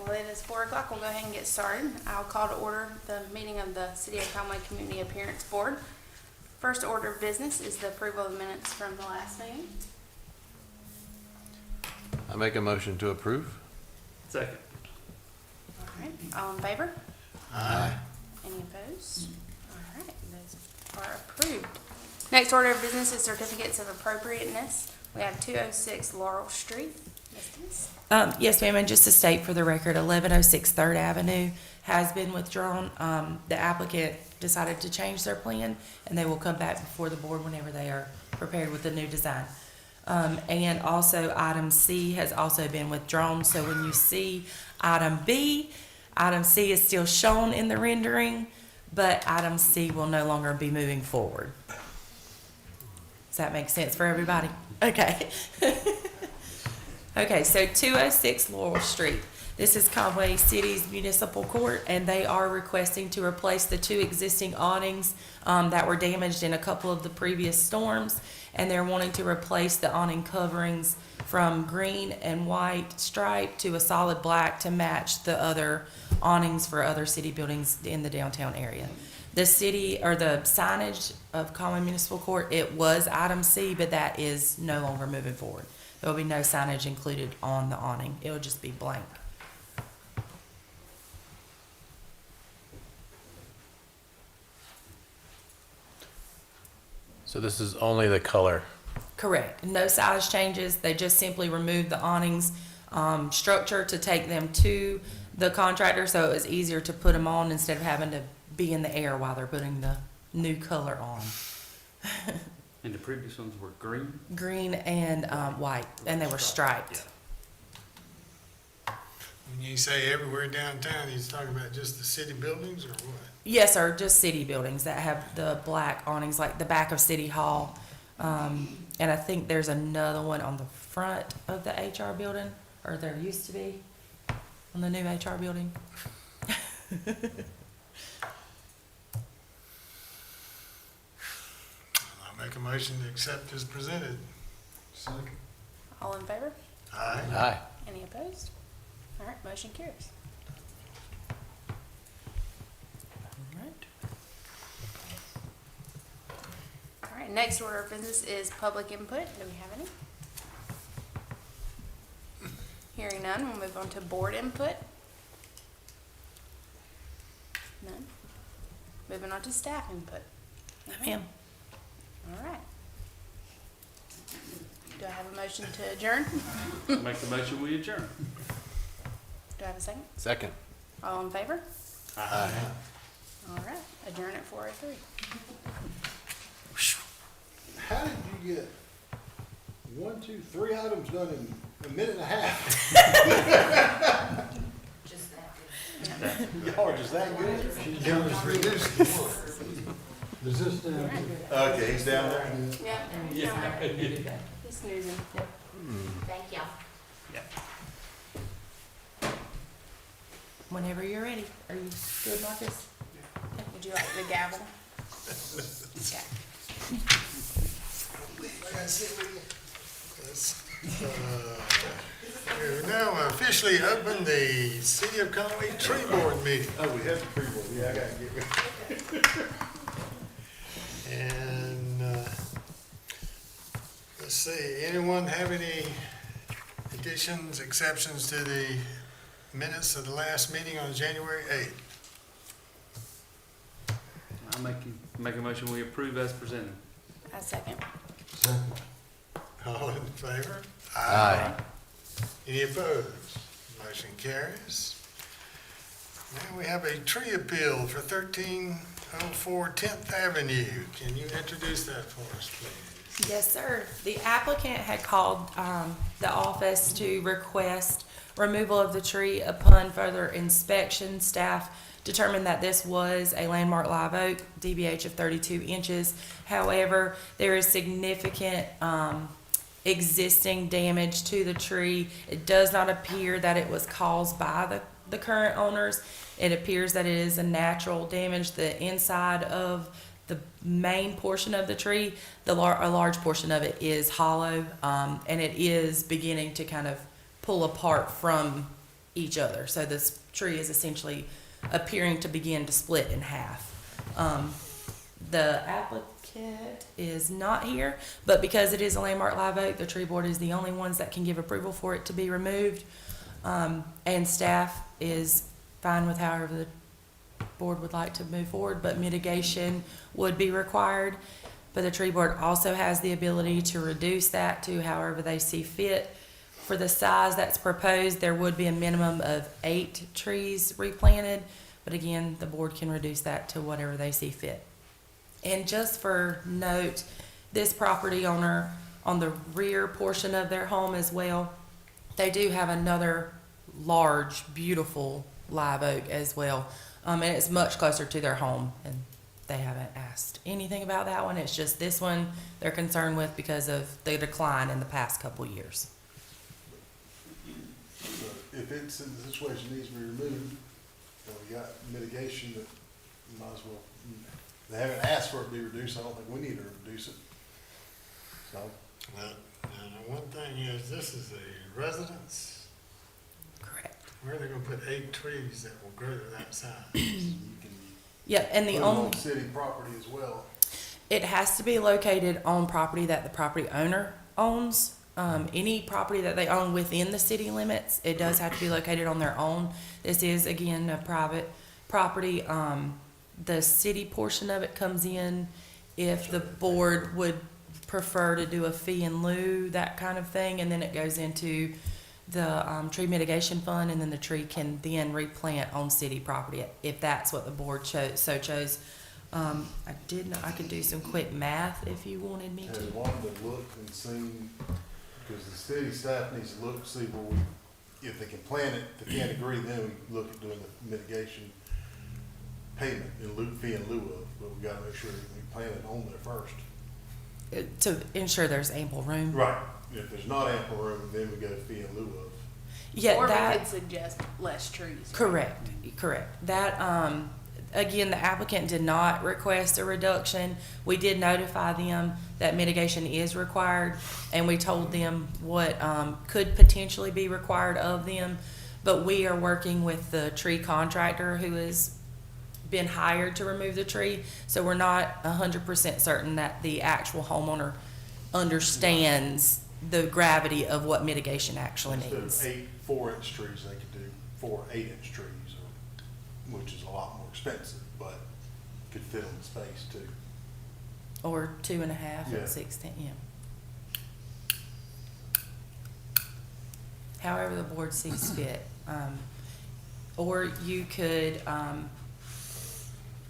well, it is 4 o'clock. We'll go ahead and get started. I'll call to order the meeting of the City of Conway Community Appearance Board. First order of business is the approval of minutes from the last meeting. I make a motion to approve. Second. All right, all in favor? Aye. Any opposed? All right, those are approved. Next order of business is certificates of appropriateness. We have 206 Laurel Street. Ms. Dennis? Yes, ma'am, and just to state for the record, 1106 Third Avenue has been withdrawn. The applicant decided to change their plan, and they will come back before the board whenever they are prepared with the new design. And also, item C has also been withdrawn, so when you see item B, item C is still shown in the rendering, but item C will no longer be moving forward. Does that make sense for everybody? Okay. Okay, so 206 Laurel Street. This is Conway City's municipal court, and they are requesting to replace the 2 existing awnings that were damaged in a couple of the previous storms, and they're wanting to replace the awning coverings from green and white stripe to a solid black to match the other awnings for other city buildings in the downtown area. The city, or the signage of Conway Municipal Court, it was item C, but that is no longer moving forward. There will be no signage included on the awning. It will just be blank. So this is only the color. Correct. No size changes. They just simply removed the awnings structure to take them to the contractor, so it was easier to put them on instead of having to be in the air while they're putting the new color on. And the previous ones were green? Green and white, and they were striped. When you say everywhere downtown, he's talking about just the city buildings or what? Yes, sir, just city buildings that have the black awnings, like the back of City Hall. And I think there's another one on the front of the HR building, or there used to be, on the new HR building. I'll make a motion to accept as presented. Second. All in favor? Aye. Aye. Any opposed? All right, motion carries. All right, next order of business is public input. Do we have any? Hearing none, we'll move on to board input. None. Moving on to staff input. Ma'am. All right. Do I have a motion to adjourn? Make the motion, we adjourn. Do I have a second? Second. All in favor? Aye. All right, adjourn at 4:03. How did you get 1, 2, 3 items done in a minute and a half? Y'all are just that good? Just reduced to one. Is this down? Okay, he's down there. Yeah. He's snoozing. Thank y'all. Whenever you're ready. Are you good, Marcus? Would you like the gavel? Yeah. We've now officially opened the City of Conway Tree Board meeting. Oh, we have the pre-board. Yeah, I gotta get rid. And, let's see, anyone have any additions, exceptions to the minutes of the last meeting on January 8th? I'll make a motion, we approve as presented. A second. All in favor? Aye. Any opposed? Motion carries. Now we have a tree appeal for 1304 10th Avenue. Can you introduce that for us, please? Yes, sir. The applicant had called the office to request removal of the tree. Upon further inspection, staff determined that this was a landmark live oak, DBH of 32 inches. However, there is significant existing damage to the tree. It does not appear that it was caused by the current owners. It appears that it is a natural damage. The inside of the main portion of the tree, a large portion of it is hollow, and it is beginning to kind of pull apart from each other. So this tree is essentially appearing to begin to split in half. The applicant is not here, but because it is a landmark live oak, the tree board is the only ones that can give approval for it to be removed. And staff is fine with however the board would like to move forward, but mitigation would be required. But the tree board also has the ability to reduce that to however they see fit. For the size that's proposed, there would be a minimum of 8 trees replanted, but again, the board can reduce that to whatever they see fit. And just for note, this property owner, on the rear portion of their home as well, they do have another large, beautiful live oak as well. And it's much closer to their home, and they haven't asked anything about that one. It's just this one they're concerned with because of the decline in the past couple years. So if it's in the situation needs to be removed, then we got mitigation that might as well, they haven't asked for it to be reduced, I don't think we need to reduce it. So, Now, the one thing is, this is a residence. Correct. Where are they gonna put 8 trees that will grow to that size? you can Yeah, and put the them only, on city property as well. it has to be located on property that the property owner owns. Any property that they own within the city limits, it does have to be located on their own. This is, again, a private property. The city portion of it comes in if the board would prefer to do a fee in lieu, that kind of thing, and then it goes into the tree mitigation fund, and then the tree can then replant on city property if that's what the board chose. I could do some quick math if you wanted me Has to. wanted to look and see, because the city staff needs to look, see where we, if they can plan it, if they can't agree, then we look at doing the mitigation payment in lieu, fee in lieu of, but we gotta make sure that we plan it on there first. To ensure there's ample room. Right. If there's not ample room, then we go fee in lieu of. Yeah, Or we that. could suggest less trees. Correct. That, again, the applicant did not request a reduction. We did notify them that mitigation is required, and we told them what, could potentially be required of them. But we are working with the tree contractor who has been hired to remove the tree, so we're not 100% certain that the actual homeowner understands the gravity of what mitigation actually Instead of means. 8 4-inch trees, they could do 4 8-inch trees, which is a lot more expensive, but could fit on the space too. Or 2.5 Yeah. and 16, yeah. However the board sees fit. Or you could,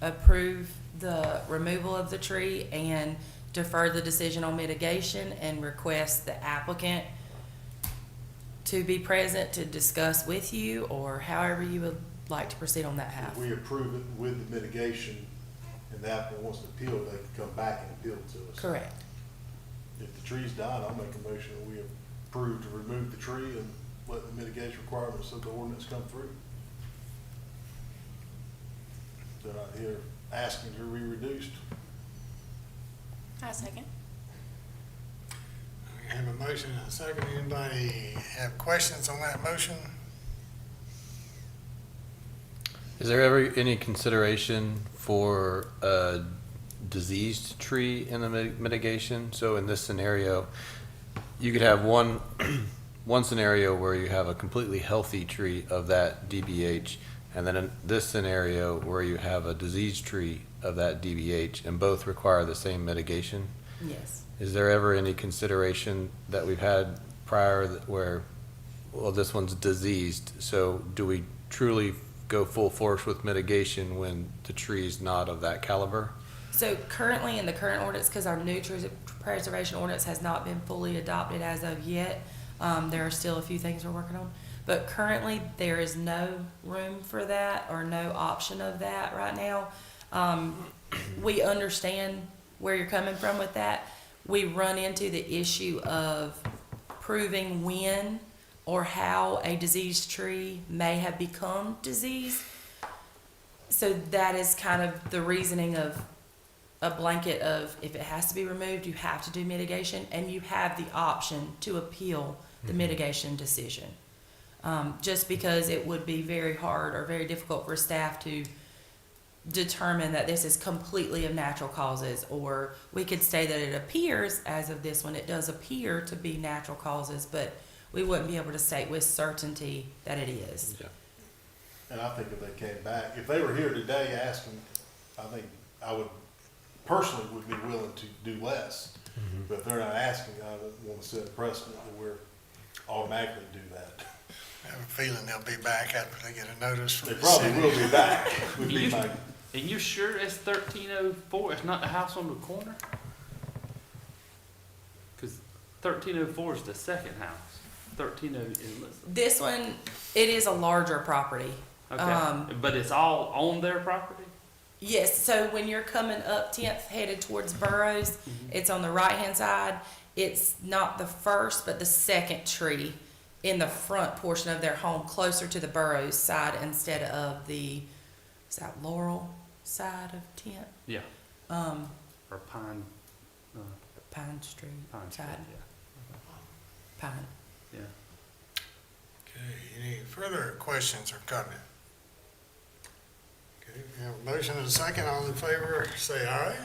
approve the removal of the tree and defer the decision on mitigation and request the applicant to be present to discuss with you, or however you would like to proceed on that half. If we approve it with the mitigation and the applicant wants to appeal, they can come back and appeal to us. Correct. If the tree's dying, I'll make a motion that we approve to remove the tree and let the mitigation requirements of the ordinance come through. They're not here asking to be reduced. I second. We have a motion and a second. Anybody have questions on that motion? Is there ever any consideration for a diseased tree in the mitigation? So in this scenario, you could have one scenario where you have a completely healthy tree of that DBH, and then in this scenario where you have a diseased tree of that DBH, and both require the same mitigation. Yes. Is there ever any consideration that we've had prior where, well, this one's diseased, so do we truly go full force with mitigation when the tree's not of that caliber? So currently in the current ordinance, because our new tree preservation ordinance has not been fully adopted as of yet, there are still a few things we're working on. But currently, there is no room for that or no option of that right now. We understand where you're coming from with that. We run into the issue of proving when or how a diseased tree may have become diseased. So that is kind of the reasoning of a blanket of if it has to be removed, you have to do mitigation, and you have the option to appeal the mitigation decision. just because it would be very hard or very difficult for staff to determine that this is completely of natural causes, or we could say that it appears, as of this one, it does appear to be natural causes, but we wouldn't be able to state with certainty that it is. Yeah. And I think if they came back, if they were here today asking, I think I would, personally would be willing to do less. But if they're not asking, I don't want to set a precedent that we're automatically do that. I have a feeling they'll be back after they get a notice from They the probably city. will be back, would be my, And you sure it's 1304? It's not the house on the corner? Because 1304 is the second house. 1300 is This one, it is a larger property. okay, but it's all on their property. Yes, so when you're coming up 10th headed towards Burroughs, it's on the right-hand side. It's not the first, but the second tree in the front portion of their home, closer to the Burroughs side instead of the, is that Laurel side of 10th? Yeah, Um, or Pine. Pine Street Pine Street, side, yeah. Pine. Yeah. Okay, any further questions or comment? Okay, we have a motion and a second. All in favor, say aye.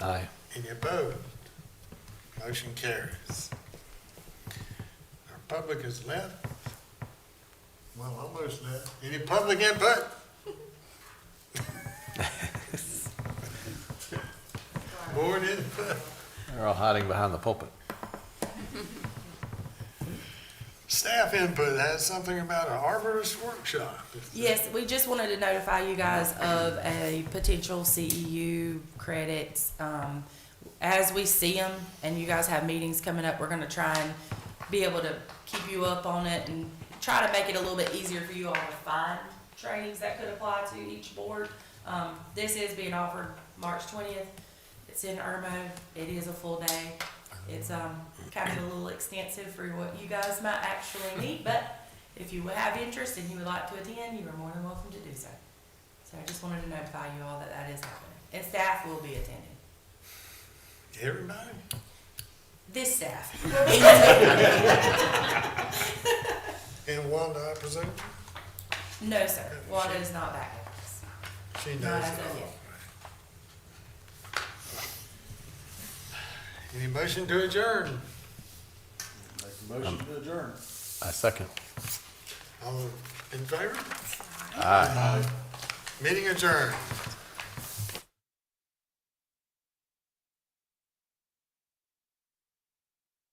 Aye. Any opposed? Motion carries. Our public is left. Well, almost left. Any public input? Board input? They're all hiding behind the pulpit. Staff input has something about an arborist workshop. Yes, we just wanted to notify you guys of a potential CEU credits. As we see them, and you guys have meetings coming up, we're gonna try and be able to keep you up on it and try to make it a little bit easier for you all to find trainings that could apply to each board. This is being offered March 20th. It's in Irmo. It is a full day. It's kind of a little extensive for what you guys might actually need, but if you have interest and you would like to attend, you are more than welcome to do so. So I just wanted to notify you all that that is happening, and staff will be attending. Everybody? This staff. And Wanda, I presume? No, sir. Wanda is not back with us. She knows Not it as of all. yet. Any motion to adjourn? make a motion to adjourn. I second. All in favor? Aye. Meeting adjourned.